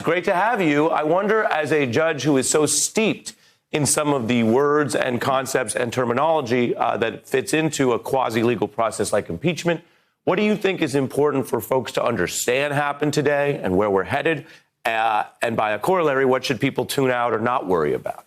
Great to have you. I wonder, as a judge who is so steeped in some of the words and concepts and terminology that fits into a quasi-legal process like impeachment, what do you think is important for folks to understand happened today and where we're headed? And by a corollary, what should people tune out or not worry about?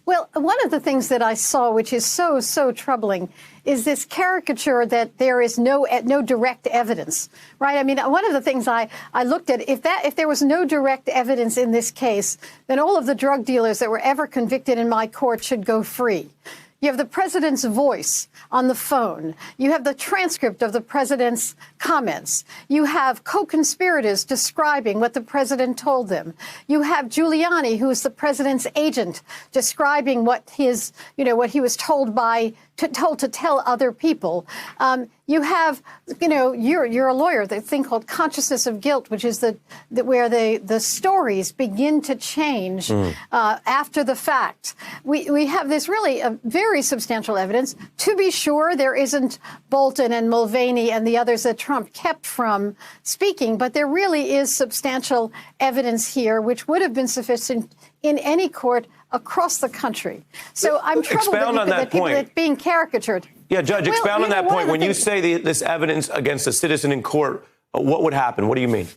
Well, one of the things that I saw, which is so troubling, is this caricature that there is no direct evidence, right? I mean, one of the things I looked at, if there was no direct evidence in this case, then all of the drug dealers that were ever convicted in my court should go free. You have the president's voice on the phone. You have the transcript of the president's comments. You have co-conspirators describing what the president told them. You have Giuliani, who is the president's agent, describing what what he was told to tell other people. You have, you're a lawyer, the thing called consciousness of guilt, which is where the stories begin to change after the fact. We have this really very substantial evidence. To be sure, there isn't Bolton and Mulvaney and the others that Trump kept from speaking, but there really is substantial evidence here, which would have been sufficient in any court across the country. So I'm troubled that people are being caricatured. Yeah, Judge, expound on that point. When you say this evidence against a citizen in court, what would happen? What do you mean?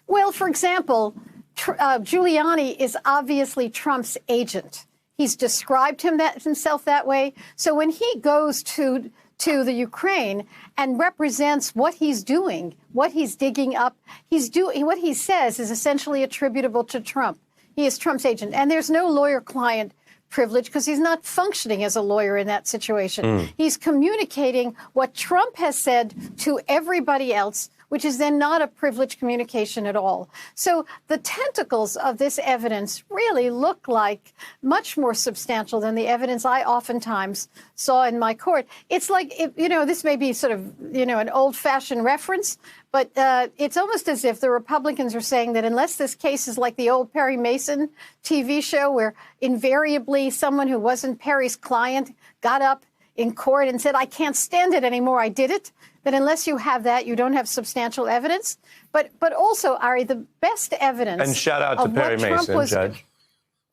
Well, for example, Giuliani is obviously Trump's agent. He's described himself that way. So when he goes to the Ukraine and represents what he's doing, what he's digging up, what he says is essentially attributable to Trump. He is Trump's agent. And there's no lawyer-client privilege because he's not functioning as a lawyer in that situation. He's communicating what Trump has said to everybody else, which is then not a privileged communication at all. So the tentacles of this evidence really look like much more substantial than the evidence I oftentimes saw in my court. It's like, this may be sort of, an old-fashioned reference, but it's almost as if the Republicans are saying that unless this case is like the old Perry Mason TV show where invariably someone who wasn't Perry's client got up in court and said, I can't stand it anymore, I did it, that unless you have that, you don't have substantial evidence. But also, Ari, the best evidence... And shout out to Perry Mason, Judge.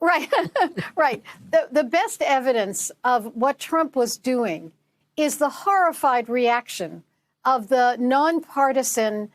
Right, right. The best evidence of what Trump was doing is the horrified reaction of the nonpartisan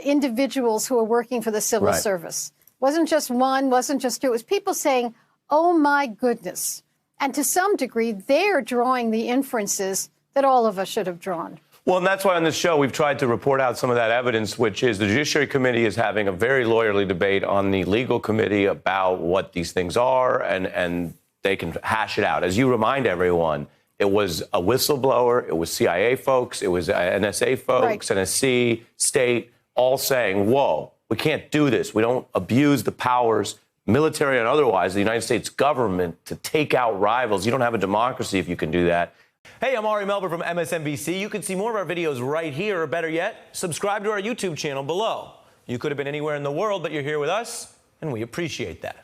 individuals who are working for the civil service. Wasn't just one, wasn't just two. It was people saying, oh, my goodness. And to some degree, they're drawing the inferences that all of us should have drawn. Well, and that's why on this show we've tried to report out some of that evidence, which is the Judiciary Committee is having a very lawyerly debate on the Legal Committee about what these things are, and they can hash it out. As you remind everyone, it was a whistleblower, it was CIA folks, it was NSA folks, NSC, state, all saying, whoa, we can't do this. We don't abuse the powers, military and otherwise, the United States government to take out rivals. You don't have a democracy if you can do that. Hey, I'm Ari Melber from MSNBC. You can see more of our videos right here, or better yet, subscribe to our YouTube channel below. You could have been anywhere in the world, but you're here with us, and we appreciate that.